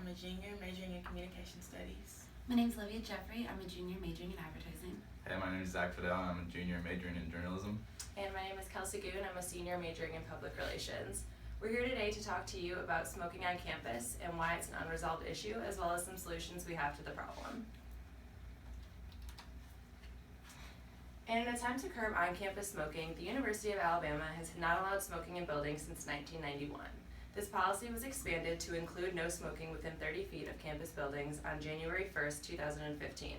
I'm a junior majoring in communication studies. My name's Olivia Jeffrey. I'm a junior majoring in advertising. Hey, my name is Zach Fidel, and I'm a junior majoring in journalism. And my name is Kelsey Goon. I'm a senior majoring in public relations. We're here today to talk to you about smoking on campus and why it's an unresolved issue, as well as some solutions we have to the problem. In an attempt to curb on-campus smoking, the University of Alabama has not allowed smoking in buildings since 1991. This policy was expanded to include no smoking within 30 feet of campus buildings on January 1st, 2015.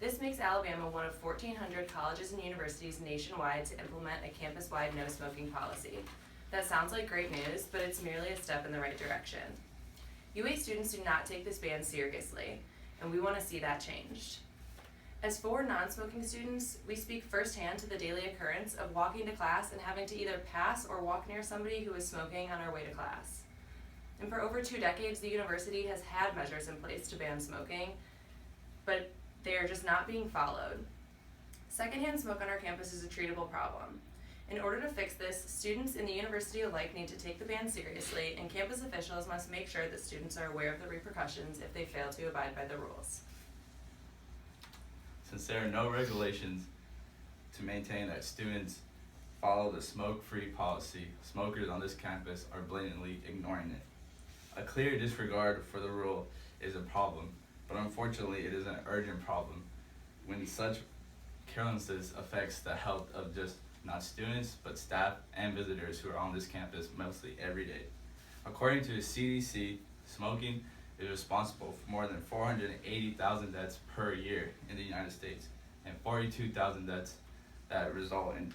This makes Alabama one of 1,400 colleges and universities nationwide to implement a campus-wide no smoking policy. That sounds like great news, but it's merely a step in the right direction. UA students do not take this ban seriously, and we want to see that changed. As for non-smoking students, we speak firsthand to the daily occurrence of walking to class and having to either pass or walk near somebody who is smoking on our way to class. And for over 2 decades, the university has had measures in place to ban smoking, but they are just not being followed. Secondhand smoke on our campus is a treatable problem. In order to fix this, students in the university alike need to take the ban seriously, and campus officials must make sure that students are aware of the repercussions if they fail to abide by the rules. Since there are no regulations to maintain that students follow the smoke-free policy, smokers on this campus are blatantly ignoring it. A clear disregard for the rule is a problem, but unfortunately it is an urgent problem when such carelessness affects the health of just not students, but staff and visitors who are on this campus mostly every day. According to the CDC, smoking is responsible for more than 480,000 deaths per year in the United States and 42,000 deaths that result in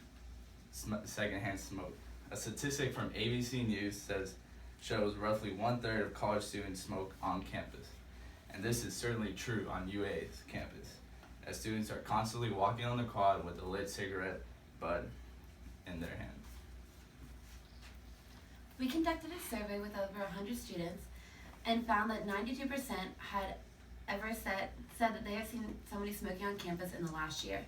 secondhand smoke. A statistic from ABC News shows roughly 1/3 of college students smoke on campus. And this is certainly true on UA's campus, as students are constantly walking on the quad with a lit cigarette butt in their hand. We conducted a survey with over 100 students and found that 92% had ever said that they have seen somebody smoking on campus in the last year.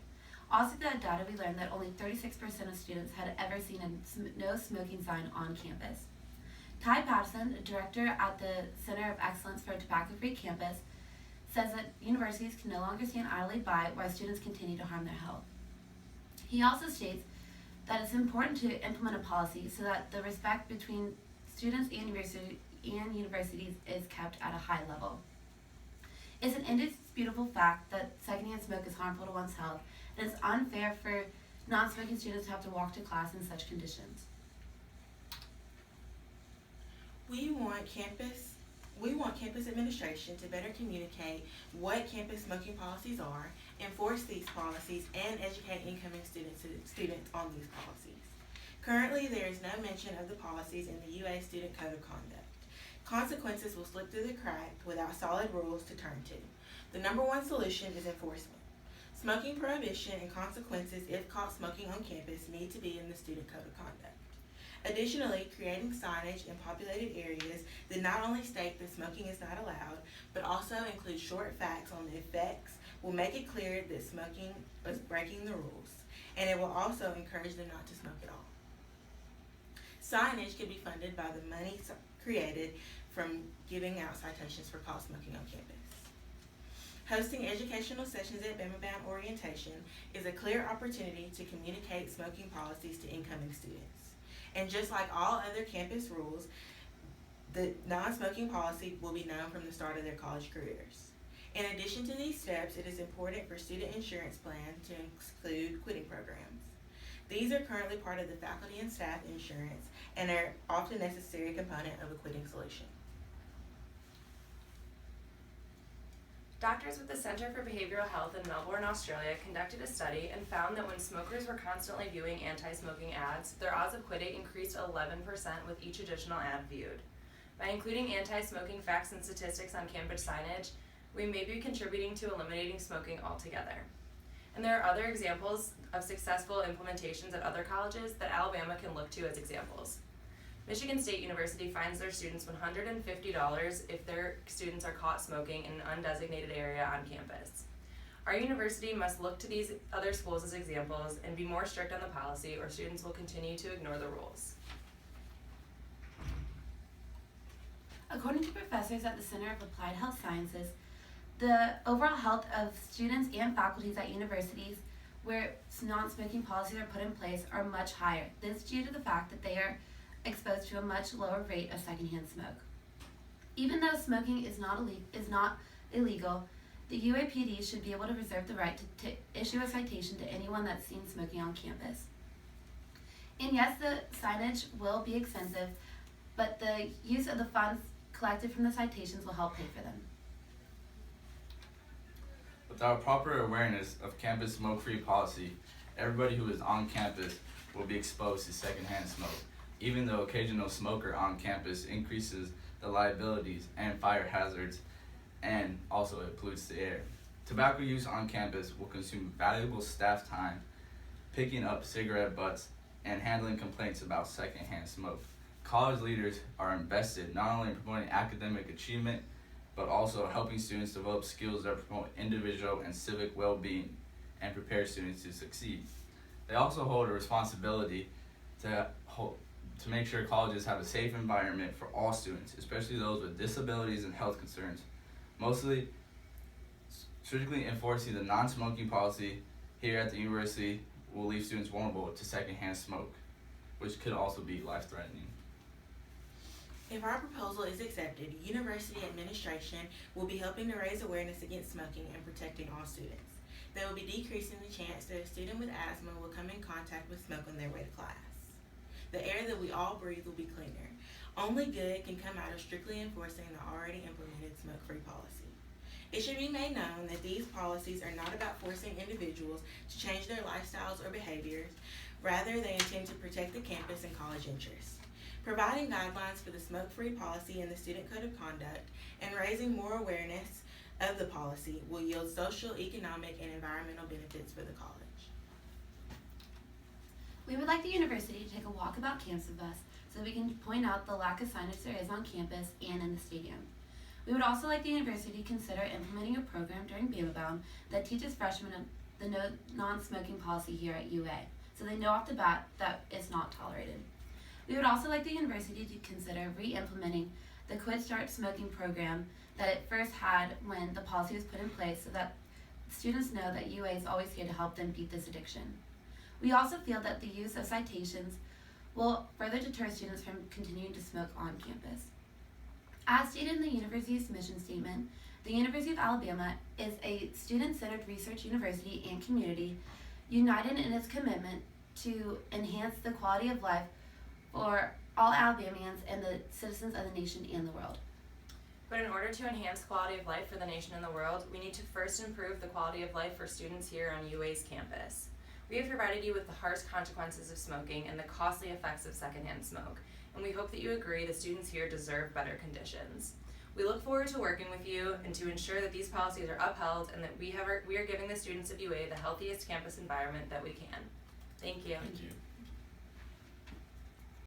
Also through that data, we learned that only 36% of students had ever seen a no smoking sign on campus. Ty Patterson, a director at the Center of Excellence for a Tobacco-Free Campus, says that universities can no longer stand idly by while students continue to harm their health. He also states that it's important to implement a policy so that the respect between students and universities is kept at a high level. It's an indisputable fact that secondhand smoke is harmful to one's health, and it's unfair for non-smoking students to have to walk to class in such conditions. We want campus administration to better communicate what campus smoking policies are, enforce these policies, and educate incoming students on these policies. Currently, there is no mention of the policies in the UA Student Code of Conduct. Consequences will slip through the cracks without solid rules to turn to. The number one solution is enforcement. Smoking prohibition and consequences if caught smoking on campus need to be in the Student Code of Conduct. Additionally, creating signage in populated areas that not only state that smoking is not allowed, but also include short facts on the effects will make it clear that smoking is breaking the rules, and it will also encourage them not to smoke at all. Signage can be funded by the money created from giving out citations for caught smoking on campus. Hosting educational sessions at Bama Bound orientation is a clear opportunity to communicate smoking policies to incoming students. And just like all other campus rules, the non-smoking policy will be known from the start of their college careers. In addition to these steps, it is important for student insurance plans to include quitting programs. These are currently part of the faculty and staff insurance and are often a necessary component of a quitting solution. Doctors with the Center for Behavioral Health in Melbourne, Australia conducted a study and found that when smokers were constantly viewing anti-smoking ads, their odds of quitting increased 11% with each additional ad viewed. By including anti-smoking facts and statistics on campus signage, we may be contributing to eliminating smoking altogether. And there are other examples of successful implementations at other colleges that Alabama can look to as examples. Michigan State University fines their students $150 if their students are caught smoking in an undesignated area on campus. Our university must look to these other schools as examples and be more strict on the policy, or students will continue to ignore the rules. According to professors at the Center of Applied Health Sciences, the overall health of students and faculties at universities where non-smoking policies are put in place are much higher. This is due to the fact that they are exposed to a much lower rate of secondhand smoke. Even though smoking is not illegal, the UAPD should be able to reserve the right to issue a citation to anyone that's seen smoking on campus. And yes, the signage will be expensive, but the use of the funds collected from the citations will help pay for them. Without proper awareness of campus smoke-free policy, everybody who is on campus will be exposed to secondhand smoke. Even the occasional smoker on campus increases the liabilities and fire hazards, and also it pollutes the air. Tobacco use on campus will consume valuable staff time picking up cigarette butts and handling complaints about secondhand smoke. College leaders are invested not only in promoting academic achievement, but also helping students develop skills that promote individual and civic well-being and prepare students to succeed. They also hold a responsibility to make sure colleges have a safe environment for all students, especially those with disabilities and health concerns. Mostly, strictly enforcing the non-smoking policy here at the university will leave students vulnerable to secondhand smoke, which could also be life-threatening. If our proposal is accepted, university administration will be helping to raise awareness against smoking and protecting all students. They will be decreasing the chance that a student with asthma will come in contact with smoke on their way to class. The air that we all breathe will be cleaner. Only good can come out of strictly enforcing the already implemented smoke-free policy. It should be made known that these policies are not about forcing individuals to change their lifestyles or behaviors. Rather, they intend to protect the campus and college interests. Providing guidelines for the smoke-free policy in the Student Code of Conduct and raising more awareness of the policy will yield social, economic, and environmental benefits for the college. We would like the university to take a walkabout campus with us so we can point out the lack of signage there is on campus and in the stadium. We would also like the university to consider implementing a program during Bama Bound that teaches freshmen the non-smoking policy here at UA, so they know off the bat that it's not tolerated. We would also like the university to consider re-implementing the Quit Start Smoking program that it first had when the policy was put in place so that students know that UA is always here to help them beat this addiction. We also feel that the use of citations will further deter students from continuing to smoke on campus. As stated in the university's mission statement, the University of Alabama is a student-centered research university and community united in its commitment to enhance the quality of life for all Alabamians and the citizens of the nation and the world. But in order to enhance quality of life for the nation and the world, we need to first improve the quality of life for students here on UA's campus. We have provided you with the harsh consequences of smoking and the costly effects of secondhand smoke, and we hope that you agree the students here deserve better conditions. We look forward to working with you and to ensure that these policies are upheld and that we are giving the students of UA the healthiest campus environment that we can. Thank you. Thank you.